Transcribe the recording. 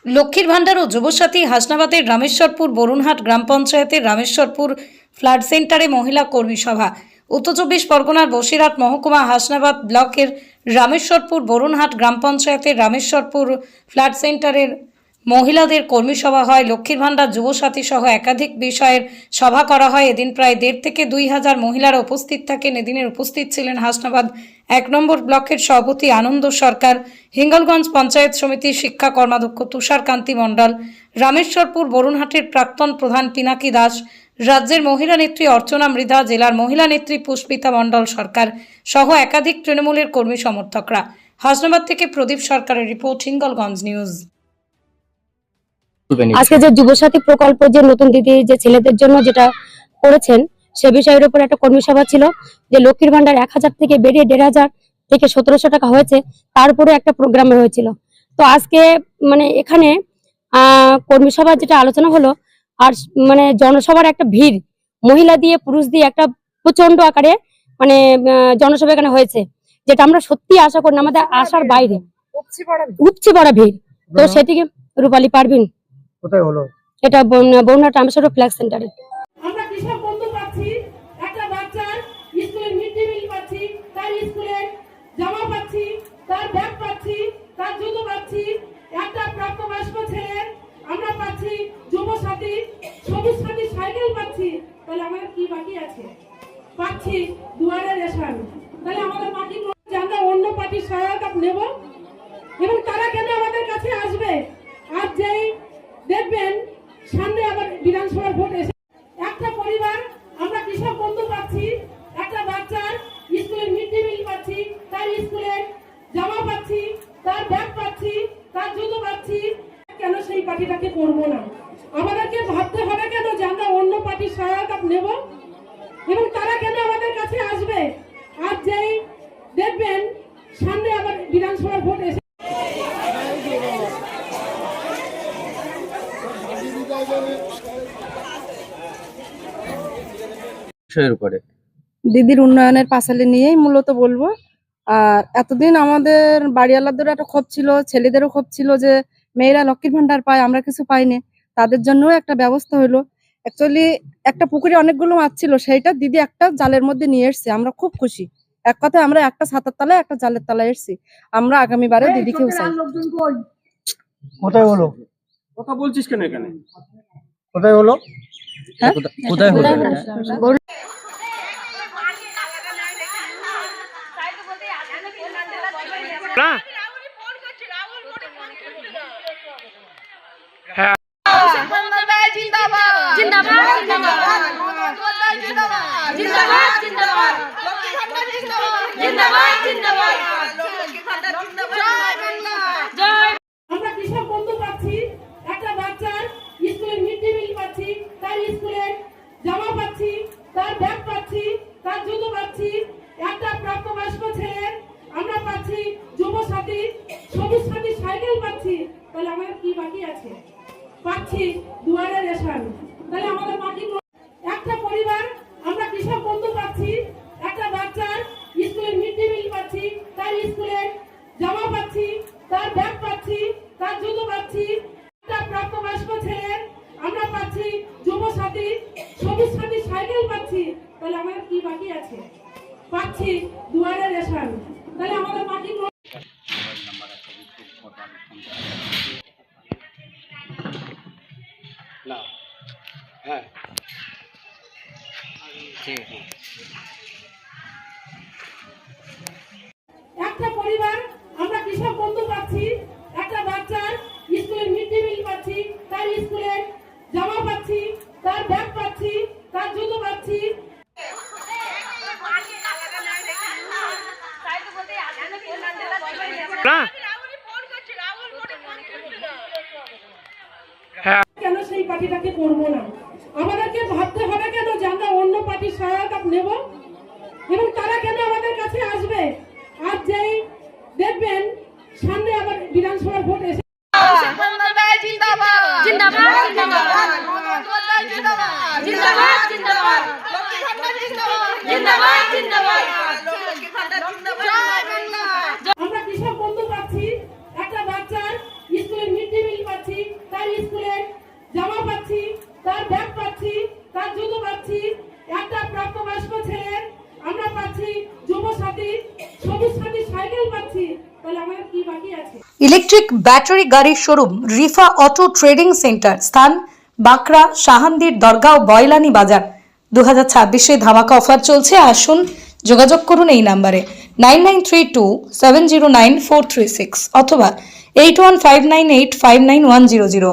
লক্ষ্মীর ভাণ্ডার ও যুবসাথী হাসনাবাদের রামেশ্বরপুর বরুণহাট গ্রাম পঞ্চায়েতের রামেশ্বরপুর ফ্লাড সেন্টারে মহিলা কর্মী সভা। উত্তর চব্বিশ পরগনার বসিরহাট মহকুমা হাসনাবাদ ব্লকের রামেশ্বরপুর বরুণহাট গ্রাম পঞ্চায়েতের রামেশ্বরপুর ফ্লাড সেন্টারের মহিলাদের কর্মী সভা হয়। লক্ষ্মীর ভাণ্ডার যুবসাথী সহ একাধিক বিষয়ের সভা করা হয়। এদিন প্রায় 1.5 থেকে 2,000 মহিলারা উপস্থিত থাকেন। এদিনের উপস্থিত ছিলেন হাসনাবাদ 1 নম্বর ব্লকের সভাপতি আনন্দ সরকার, হিঙ্গলগঞ্জ পঞ্চায়েত সমিতির শিক্ষা কর্মাধ্যক্ষ তুষার কান্তি মণ্ডল, রামেশ্বরপুর বরুণহাটের প্রাক্তন প্রধান পিনাকি দাস, রাজ্যের মহিলা নেত্রী অর্চনা মৃধা, জেলার মহিলা নেত্রী পুষ্পিতা মণ্ডল সরকার সহ একাধিক তৃণমূলের কর্মী সমর্থকরা। হাসনাবাদ থেকে প্রদীপ সরকারের রিপোর্ট, হিঙ্গলগঞ্জ নিউজ। আজকে যে যুবসাথী প্রকল্প যে নতুন দিদি যে ছেলেদের জন্য যেটা করেছেন সে বিষয়ের উপর একটা কর্মী সভা ছিল, যে লক্ষ্মীর ভান্ডার 1000 থেকে বেরিয়ে 1500 থেকে 1700 টাকা হয়েছে, তার উপরে একটা প্রোগ্রাম হয়েছিল। তো আজকে মানে এখানে কর্মী সভা যেটা আলোচনা হলো, আর মানে জনসভার একটা ভিড়, মহিলা দিয়ে পুরুষ দিয়ে একটা প্রচন্ড আকারে মানে জনসভা এখানে হয়েছে, যেটা আমরা সত্যি আশা করি না, আমাদের আশার বাইরে উপচে পড়া ভিড়। তো সেটিকে রূপালী পারভিন, কোথায় হলো এটা বরুণহাট রামেশ্বর ফ্ল্যাগ সেন্টারে। আমরা কৃষক বন্ধু পাচ্ছি, একটা বাচ্চার স্কুলের মিড ডে মিল পাচ্ছি, তার স্কুলের জামা পাচ্ছি, তার ব্যাগ পাচ্ছি, তার জুতো পাচ্ছি, একটা প্রাপ্তবয়স্ক ছেলের আমরা পাচ্ছি যুব সাথী, সবুজ সাথী সাইকেল পাচ্ছি। তাহলে আমাদের কি বাকি আছে? পাচ্ছি দুয়ারে রেশন। তাহলে আমাদের বাকি যে আমরা অন্য পার্টির সহায়তা নেব, এবং তারা কেন আমাদের কাছে আসবে? আজ যেই দেখবেন সামনে আবার বিধানসভার ভোট এসে একটা পরিবার আমরা কৃষক বন্ধু পাচ্ছি, একটা বাচ্চার স্কুলের মিড ডে মিল পাচ্ছি, তার স্কুলের জামা পাচ্ছি, তার ব্যাগ পাচ্ছি, তার জুতো পাচ্ছি। কেন সেই পার্টিটাকে করবো না? আমাদেরকে ভাবতে হবে কেন যে আমরা অন্য পার্টির সহায়তা নেব, এবং তারা কেন আমাদের কাছে আসবে? আজ যেই দেখবেন সামনে আবার বিধানসভার ভোট এসে দিদির উন্নয়নের পাঁচালী নিয়েই মূলত বলবো। আর এতদিন আমাদের বাড়িওয়ালাদেরও একটা ক্ষোভ ছিল, ছেলেদেরও ক্ষোভ ছিল যে মেয়েরা লক্ষ্মীর ভান্ডার পায়, আমরা কিছু পাইনি। তাদের জন্যও একটা ব্যবস্থা হলো। অ্যাকচুয়ালি একটা পুকুরে অনেকগুলো মাছ ছিল, সেইটা দিদি একটা জালের মধ্যে নিয়ে এসছে। আমরা খুব খুশি। এক কথায় আমরা একটা ছাতার তলায় একটা জালের তলায় এসছি। আমরা আগামীবারে দিদিকেও চাই। কোথায় হলো কথা বলছিস কেন এখানে? কোথায় হলো হ্যাঁ? কোথায় হলো? আমরা কৃষক বন্ধু পাচ্ছি, একটা বাচ্চার স্কুলের মিড ডে মিল পাচ্ছি, তার স্কুলের জামা পাচ্ছি, তার ব্যাগ পাচ্ছি, তার জুতো পাচ্ছি, একটা প্রাপ্তবয়স্ক ছেলের আমরা পাচ্ছি যুব সাথী, সবুজ সাথী সাইকেল পাচ্ছি। তাহলে আমাদের কি বাকি আছে? পাচ্ছি দুয়ারে রেশন। তাহলে আমাদের বাকি একটা পরিবার আমরা কৃষক বন্ধু পাচ্ছি, একটা বাচ্চার স্কুলের মিড ডে মিল পাচ্ছি, তার স্কুলের জামা পাচ্ছি, তার ব্যাগ পাচ্ছি, তার জুতো পাচ্ছি, একটা প্রাপ্তবয়স্ক ছেলের আমরা পাচ্ছি যুব সাথী, সবুজ সাথী সাইকেল পাচ্ছি। তাহলে আমাদের কি বাকি আছে? পাচ্ছি দুয়ারে রেশন। তাহলে আমাদের বাকি একটা পরিবার আমরা কৃষক বন্ধু পাচ্ছি, একটা বাচ্চার স্কুলের মিড ডে মিল পাচ্ছি, তার স্কুলের জামা পাচ্ছি, তার ব্যাগ পাচ্ছি, তার জুতো পাচ্ছি। কেন সেই পার্টিটাকে করবো না? আমাদেরকে ভাবতে হবে কেন যে আমরা অন্য পার্টির সহায়তা নেব, এবং তারা কেন আমাদের কাছে আসবে? আজ যেই দেখবেন সামনে আবার বিধানসভার ভোট এসে আমরা কৃষক বন্ধু পাচ্ছি, একটা বাচ্চার স্কুলের মিড ডে মিল পাচ্ছি, তাহলে আমাদের কি বাকি আছে? ইলেকট্রিক ব্যাটারি গাড়ির showroom Rifa auto trading centre, স্থান বাঁকড়া, শাহান্দির দরগাঁও, বয়লানি বাজার। 2026-এ ধামাকা অফার চলছে, আসুন যোগাযোগ করুন এই নাম্বারে 9932709436 অথবা 8159859100।